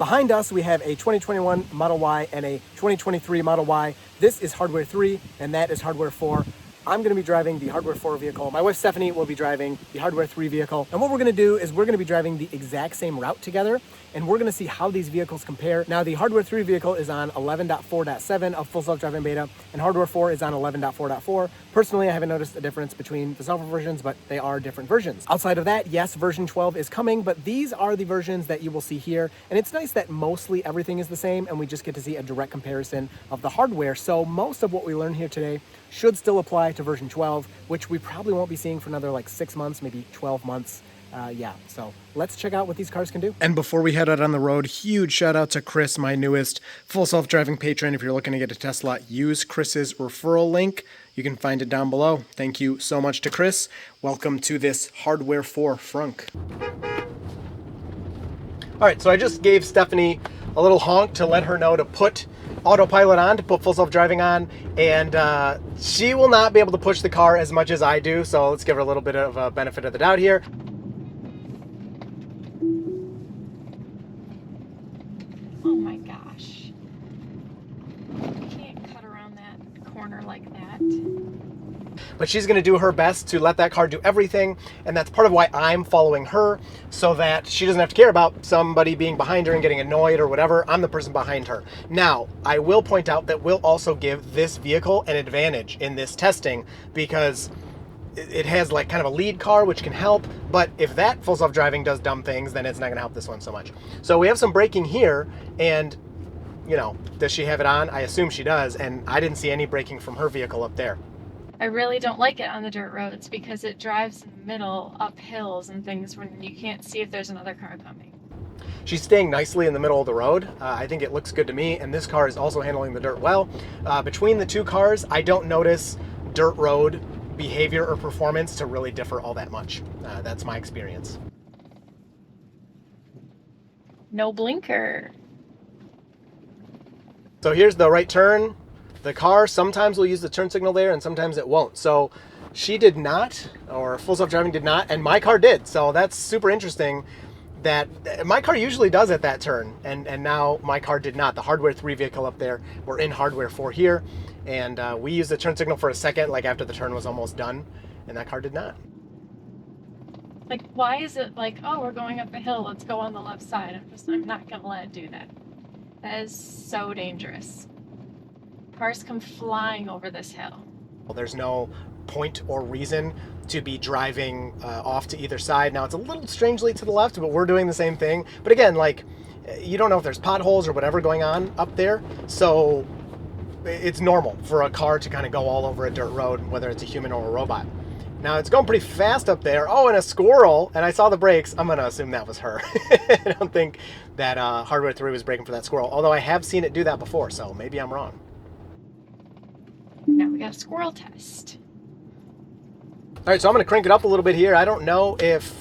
Behind us, we have a 2021 Model Y and a 2023 Model Y. This is hardware 3, and that is hardware 4. I'm going to be driving the hardware 4 vehicle. My wife Stephanie will be driving the hardware 3 vehicle. And what we're going to do is we're going to be driving the exact same route together, and we're going to see how these vehicles compare. Now, the hardware 3 vehicle is on 11.4.7 of full self-driving beta, and hardware 4 is on 11.4.4. Personally, I haven't noticed a difference between the software versions, but they are different versions. Outside of that, yes, version 12 is coming, but these are the versions that you will see here. And it's nice that mostly everything is the same, and we just get to see a direct comparison of the hardware. So most of what we learn here today should still apply to version 12, which we probably won't be seeing for another like 6 months, maybe 12 months. So let's check out what these cars can do. And before we head out on the road, huge shout out to Chris, my newest full self-driving patron. If you're looking to get a Tesla, use Chris's referral link. You can find it down below. Thank you so much to Chris. Welcome to this hardware 4 frunk. All right, so I just gave Stephanie a little honk to let her know to put autopilot on, to put full self-driving on, and she will not be able to push the car as much as I do, so let's give her a little bit of a benefit of the doubt here. Oh my gosh. You can't cut around that corner like that. But she's going to do her best to let that car do everything, and that's part of why I'm following her, so that she doesn't have to care about somebody being behind her and getting annoyed or whatever. I'm the person behind her. Now, I will point out that we'll also give this vehicle an advantage in this testing, because it has like kind of a lead car, which can help, but if that full self-driving does dumb things, then it's not going to help this one so much. So we have some braking here, and you know, does she have it on? I assume she does, and I didn't see any braking from her vehicle up there. I really don't like it on the dirt roads because it drives in the middle up hills and things when you can't see if there's another car coming. She's staying nicely in the middle of the road. I think it looks good to me, and this car is also handling the dirt well. Between the two cars, I don't notice dirt road behavior or performance to really differ all that much. That's my experience. No blinker. So here's the right turn. The car sometimes will use the turn signal there, and sometimes it won't. So she did not, or full self-driving did not, and my car did. So that's super interesting that my car usually does at that turn, and now my car did not. The hardware 3 vehicle up there, we're in hardware 4 here, and we used the turn signal for a second, like after the turn was almost done, and that car did not. Like, why is it like, oh, we're going up a hill, let's go on the left side? I'm not gonna let it do that. That is so dangerous. Cars come flying over this hill. Well, there's no point or reason to be driving off to either side. Now, it's a little strangely to the left, but we're doing the same thing. But again, like, you don't know if there's potholes or whatever going on up there, so it's normal for a car to kind of go all over a dirt road, whether it's a human or a robot. Now, it's going pretty fast up there. Oh, and a squirrel, and I saw the brakes. I'm going to assume that was her. I don't think that hardware 3 was braking for that squirrel, although I have seen it do that before, so maybe I'm wrong. Now we got a squirrel test. All right, so I'm going to crank it up a little bit here. I don't know if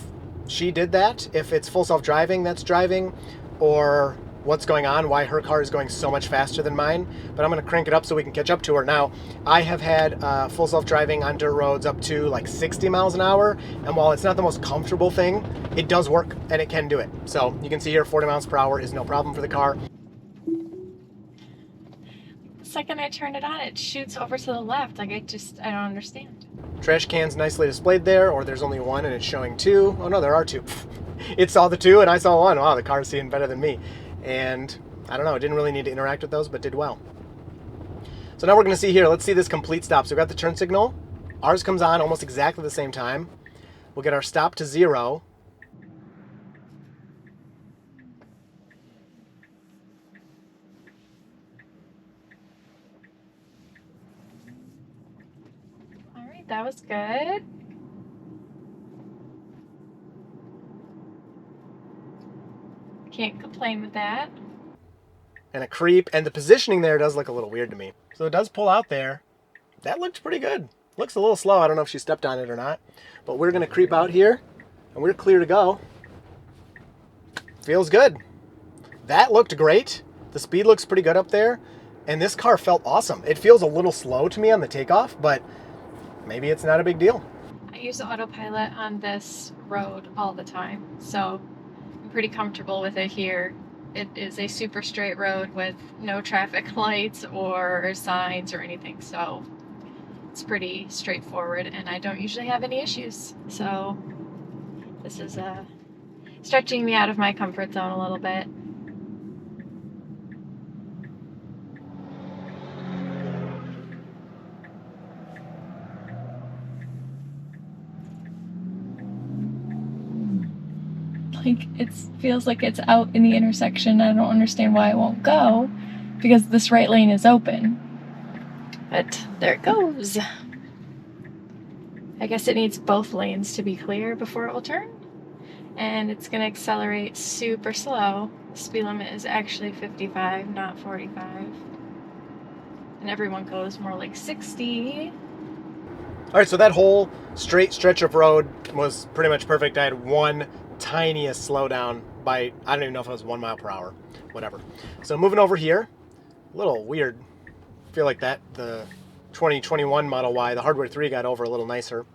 she did that, if it's full self-driving that's driving, or what's going on, why her car is going so much faster than mine, but I'm going to crank it up so we can catch up to her. Now, I have had full self-driving on dirt roads up to like 60 miles an hour, and while it's not the most comfortable thing, it does work, and it can do it. So you can see here 40 miles per hour is no problem for the car. The second I turn it on, it shoots over to the left. Like, I don't understand. Trash cans nicely displayed there, or there's only one and it's showing 2. Oh no, there are 2. It saw the 2 and I saw 1. Wow, the car's seeing better than me. And I don't know, I didn't really need to interact with those, but did well. So now we're going to see here, let's see this complete stop. So we've got the turn signal. Ours comes on almost exactly the same time. We'll get our stop to 0. All right, that was good. Can't complain with that. And a creep, and the positioning there does look a little weird to me. So it does pull out there. That looked pretty good. Looks a little slow. I don't know if she stepped on it or not. But we're going to creep out here, and we're clear to go. Feels good. That looked great. The speed looks pretty good up there. And this car felt awesome. It feels a little slow to me on the takeoff, but maybe it's not a big deal. I use autopilot on this road all the time, so I'm pretty comfortable with it here. it is a super straight road with no traffic lights or signs or anything, so it's pretty straightforward, and I don't usually have any issues. So this is stretching me out of my comfort zone a little bit. Like, it feels like it's out in the intersection. I don't understand why it won't go, because this right lane is open. But there it goes. I guess it needs both lanes to be clear before it will turn. And it's going to accelerate super slow. The speed limit is actually 55, not 45. And everyone goes more like 60. All right, so that whole straight stretch of road was pretty much perfect. I had one tiniest slowdown by, I don't even know if it was 1 mile per hour, whatever. So moving over here, a little weird. I feel like that, the 2021 Model Y, the Hardware 3 got over a little nicer.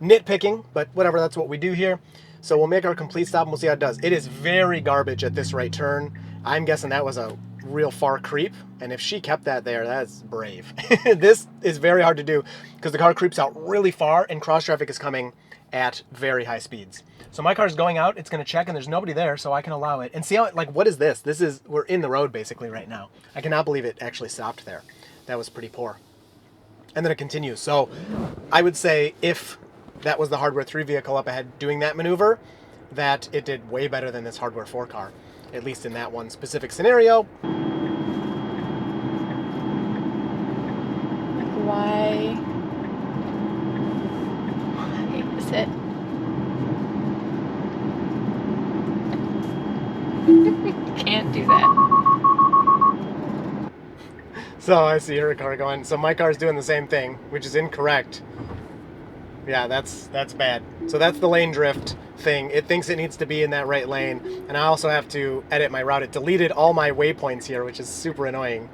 Nitpicking, but whatever, that's what we do here. So we'll make our complete stop and we'll see how it does. It is very garbage at this right turn. I'm guessing that was a real far creep, and if she kept that there, that's brave. This is very hard to do because the car creeps out really far and cross traffic is coming at very high speeds. So my car's going out, it's going to check, and there's nobody there, so I can allow it. And see how, like, what is this? This is, we're in the road basically right now. I cannot believe it actually stopped there. That was pretty poor. And then it continues. So I would say if that was the Hardware 3 vehicle up ahead doing that maneuver, that it did way better than this Hardware 4 car, at least in that one specific scenario. Like, why is it? Can't do that. So I see her car going. So my car's doing the same thing, which is incorrect. Yeah, that's bad. So that's the lane drift thing. It thinks it needs to be in that right lane, and I also have to edit my route. It deleted all my waypoints here, which is super annoying.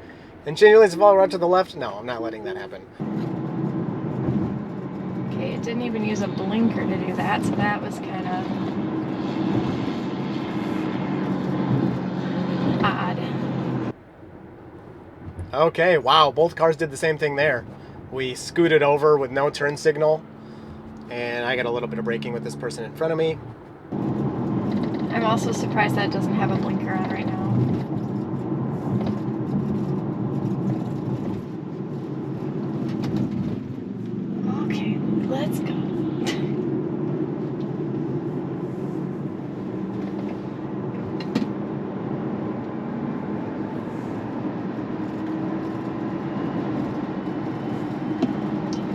And change lanes to follow route to the left? No, I'm not letting that happen. Okay, it didn't even use a blinker to do that, so that was kind of odd. Okay, wow, both cars did the same thing there. We scooted over with no turn signal, and I got a little bit of braking with this person in front of me. I'm also surprised that it doesn't have a blinker on right now. Okay, let's go.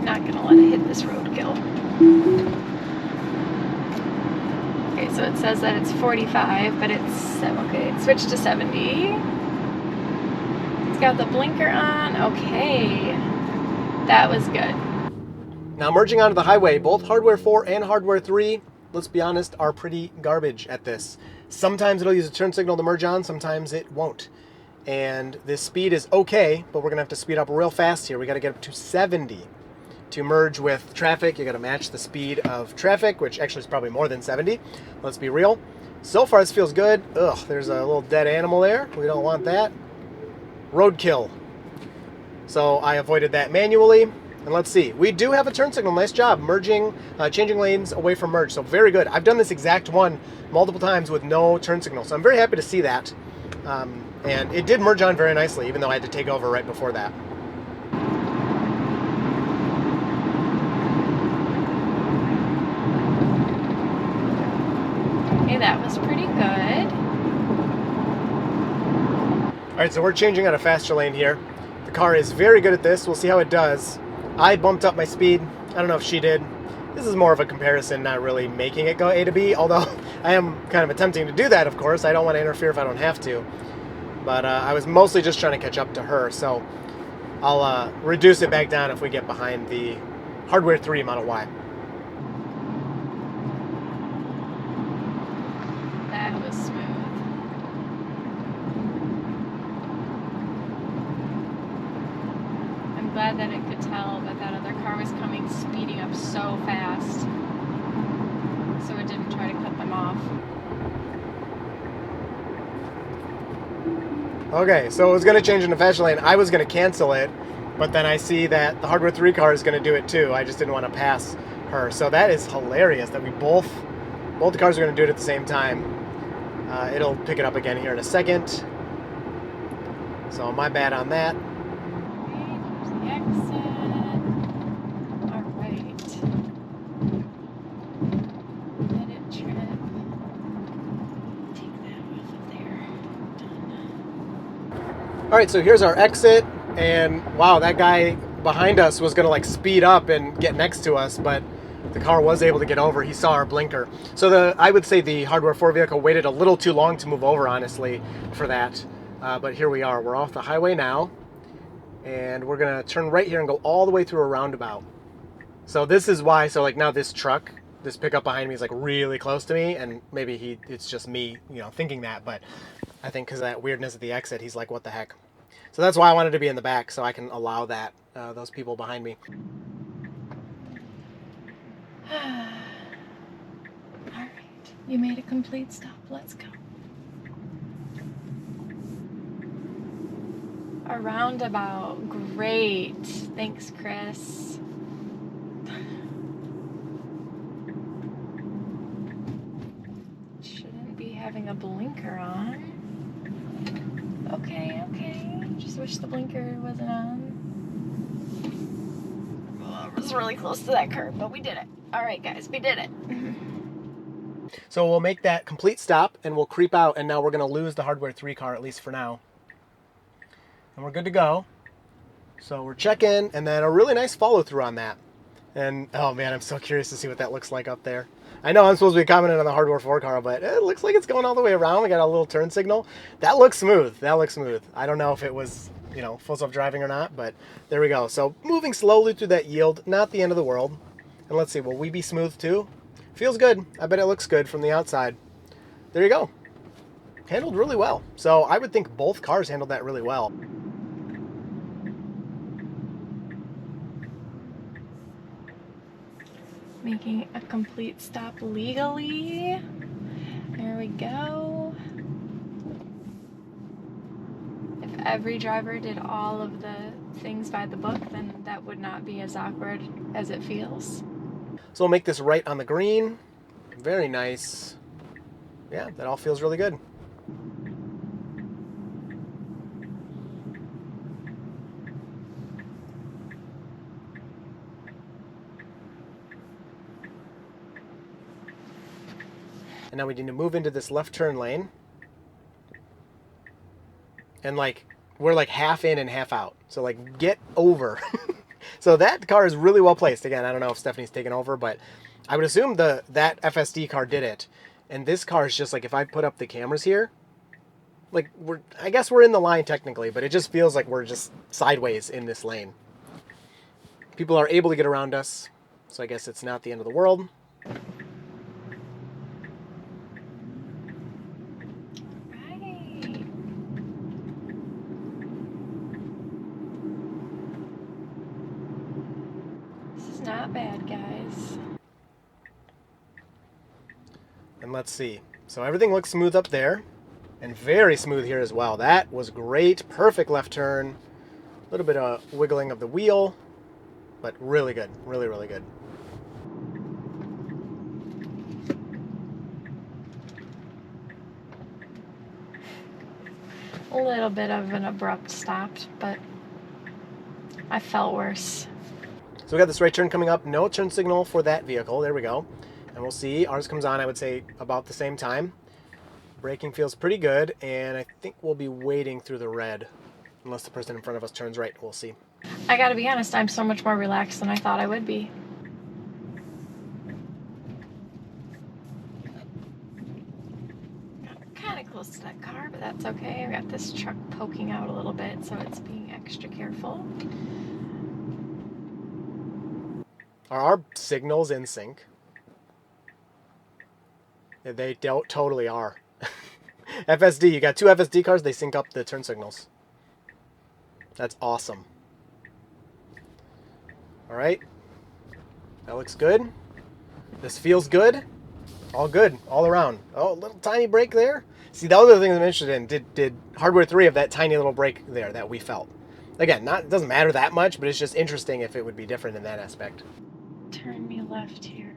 Not gonna let it hit this roadkill. Okay, so it says that it's 45, but it's, okay, it switched to 70. It's got the blinker on. Okay, that was good. Now merging onto the highway, both Hardware 4 and Hardware 3, let's be honest, are pretty garbage at this. Sometimes it'll use a turn signal to merge on, sometimes it won't. And this speed is okay, but we're gonna have to speed up real fast here. We gotta get up to 70. To merge with traffic, you got to match the speed of traffic, which actually is probably more than 70. Let's be real. So far, this feels good. Ugh, there's a little dead animal there. We don't want that. Roadkill. So I avoided that manually. And let's see. We do have a turn signal. Nice job. Merging, changing lanes away from merge. So very good. I've done this exact one multiple times with no turn signal. So I'm very happy to see that. And it did merge on very nicely, even though I had to take over right before that. Okay, that was pretty good. All right, so we're changing out a faster lane here. The car is very good at this. We'll see how it does. I bumped up my speed. I don't know if she did. This is more of a comparison, not really making it go A to B, although I am kind of attempting to do that, of course. I don't want to interfere if I don't have to. But I was mostly just trying to catch up to her, so I'll reduce it back down if we get behind the Hardware 3 Model Y. That was smooth. I'm glad that it could tell that that other car was coming, speeding up so fast, so it didn't try to cut them off. Okay, so it was going to change into fast lane. I was going to cancel it, but then I see that the hardware 3 car is going to do it too. I just didn't want to pass her. So that is hilarious that we both the cars are going to do it at the same time. It'll pick it up again here in a second. So my bad on that. There's the exit. All right. Minute trip. Take that off of there. Done. All right, so here's our exit, and wow, that guy behind us was gonna like speed up and get next to us, but the car was able to get over. He saw our blinker. So I would say the hardware 4 vehicle waited a little too long to move over, honestly, for that. But here we are. We're off the highway now, and we're gonna turn right here and go all the way through a roundabout. So this is why. So like now this truck, this pickup behind me is like really close to me, and maybe it's just me, thinking that, but I think because of that weirdness at the exit, he's like, what the heck? So that's why I wanted to be in the back, so I can allow that, those people behind me. Alright, you made a complete stop. Let's go. A roundabout. Great. Thanks, Chris. Shouldn't be having a blinker on. Okay. Just wish the blinker wasn't on. Oh, it was really close to that curb, but we did it. Alright, guys, we did it. So we'll make that complete stop, and we'll creep out, and now we're going to lose the hardware 3 car, at least for now. And we're good to go. So we're checking, and then a really nice follow-through on that. And, oh man, I'm so curious to see what that looks like up there. I know I'm supposed to be commenting on the hardware 4 car, but it looks like it's going all the way around. We got a little turn signal. That looks smooth. I don't know if it was, full self-driving or not, but there we go. So moving slowly through that yield, not the end of the world. And let's see, will we be smooth too? Feels good. I bet it looks good from the outside. There you go. Handled really well. So I would think both cars handled that really well. Making a complete stop legally. There we go. If every driver did all of the things by the book, then that would not be as awkward as it feels. So we'll make this right on the green. Very nice. Yeah, that all feels really good. And now we need to move into this left turn lane. And we're like half in and half out. So like get over. So that car is really well placed. Again, I don't know if Stephanie's taken over, but I would assume that FSD car did it. And this car is just like, if I put up the cameras here, like I guess we're in the line technically, but it just feels like we're just sideways in this lane. People are able to get around us. So I guess it's not the end of the world. Not bad, guys. And let's see. So everything looks smooth up there. And very smooth here as well. That was great. Perfect left turn. A little bit of wiggling of the wheel. But really good. Really, really good. A little bit of an abrupt stop, but I felt worse. So we got this right turn coming up. No turn signal for that vehicle. There we go. And we'll see. Ours comes on, I would say, about the same time. Braking feels pretty good. And I think we'll be waiting through the red. Unless the person in front of us turns right. We'll see. I gotta be honest, I'm so much more relaxed than I thought I would be. Got kind of close to that car, but that's okay. I've got this truck poking out a little bit, so it's being extra careful. Are our signals in sync? Yeah, they totally are. FSD, you got 2 FSD cars, they sync up the turn signals. That's awesome. All right. That looks good. This feels good. All good, all around. Oh, a little tiny break there. See, the other thing I'm interested in, did hardware 3 have that tiny little break there that we felt? Again, it doesn't matter that much, but it's just interesting if it would be different in that aspect. Turn me left here.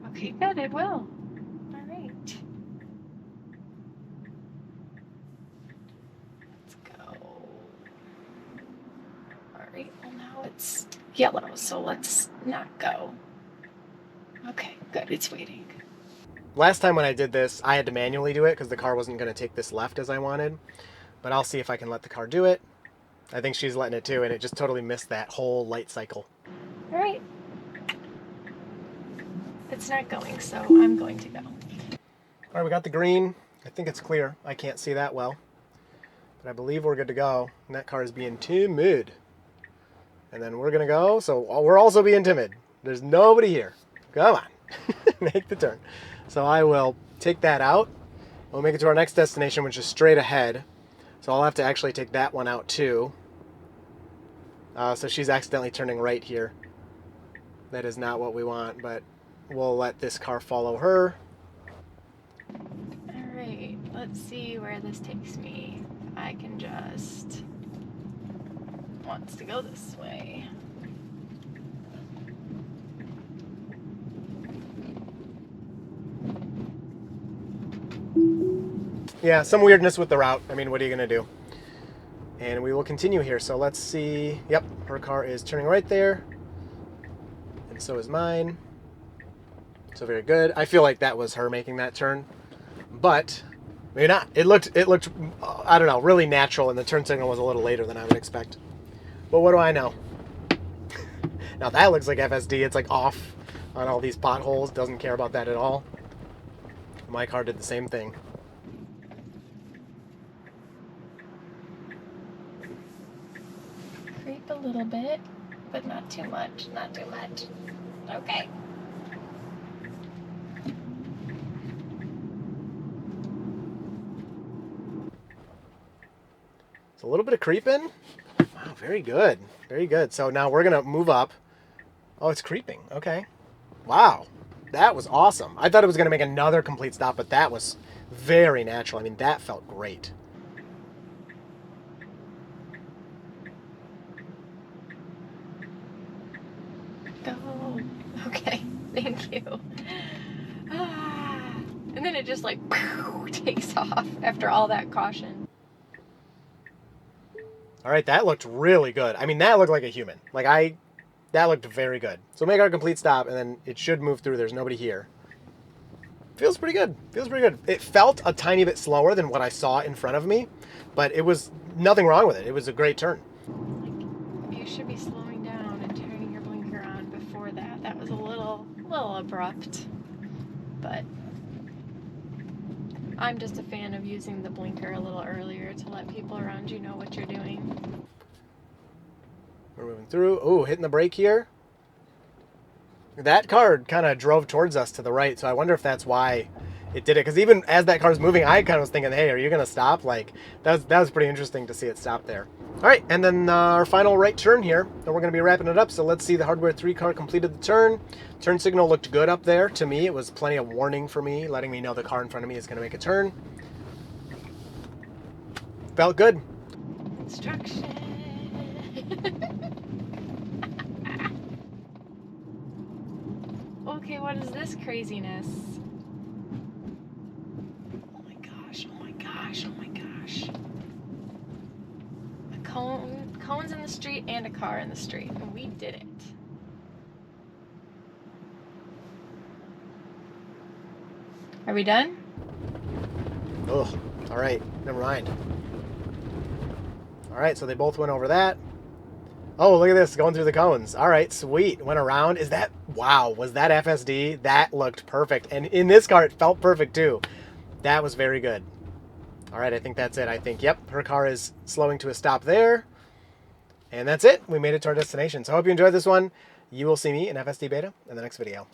Okay, good, it will. All right. Let's go. All right, well now it's yellow, so let's not go. Okay, good, it's waiting. Last time when I did this, I had to manually do it because the car wasn't going to take this left as I wanted. But I'll see if I can let the car do it. I think she's letting it too, and it just totally missed that whole light cycle. All right. It's not going, so I'm going to go. All right, we got the green. I think it's clear. I can't see that well. But I believe we're good to go. And that car is being timid. And then we're going to go. So we're also being timid. There's nobody here. Come on. Make the turn. So I will take that out. We'll make it to our next destination, which is straight ahead. So I'll have to actually take that one out too. So she's accidentally turning right here. That is not what we want, but we'll let this car follow her. All right, let's see where this takes me. I can just... wants to go this way. Yeah, some weirdness with the route. I mean, what are you going to do? And we will continue here. So let's see. Yep, her car is turning right there. And so is mine. So very good. I feel like that was her making that turn. But maybe not. It looked, I don't know, really natural, and the turn signal was a little later than I would expect. But what do I know? Now that looks like FSD. It's like off on all these potholes. Doesn't care about that at all. My car did the same thing. Creep a little bit, but not too much, not too much. Okay. It's a little bit of creeping. Wow, very good. Very good. So now we're going to move up. Oh, it's creeping. Okay. Wow. That was awesome. I thought it was going to make another complete stop, but that was very natural. I mean, that felt great. Go. Okay, thank you. And then it just like takes off after all that caution. All right, that looked really good. I mean, that looked like a human. That looked very good. So make our complete stop, and then it should move through. There's nobody here. Feels pretty good. Feels pretty good. It felt a tiny bit slower than what I saw in front of me, but it was nothing wrong with it. It was a great turn. Like, you should be slowing down and turning your blinker on before that. That was a little abrupt, but I'm just a fan of using the blinker a little earlier to let people around you know what you're doing. We're moving through. Oh, hitting the brake here. That car kind of drove towards us to the right, so I wonder if that's why it did it. Because even as that car's moving, I kind of was thinking, hey, are you going to stop? Like, that was pretty interesting to see it stop there. All right, and then our final right turn here, and we're going to be wrapping it up. So let's see, the Hardware 3 car completed the turn. Turn signal looked good up there to me. It was plenty of warning for me, letting me know the car in front of me is going to make a turn. Felt good. Instruction. Okay, what is this craziness? Oh my gosh, oh my gosh, oh my gosh. A cones in the street and a car in the street, and we did it. Are we done? Oh, all right, never mind. All right, so they both went over that. Oh, look at this, going through the cones. All right, sweet. Went around. Is that, wow, was that FSD? That looked perfect. And in this car, it felt perfect too. That was very good. All right, I think that's it. I think, yep, her car is slowing to a stop there. And that's it. We made it to our destination. So I hope you enjoyed this one. You will see me in FSD Beta in the next video.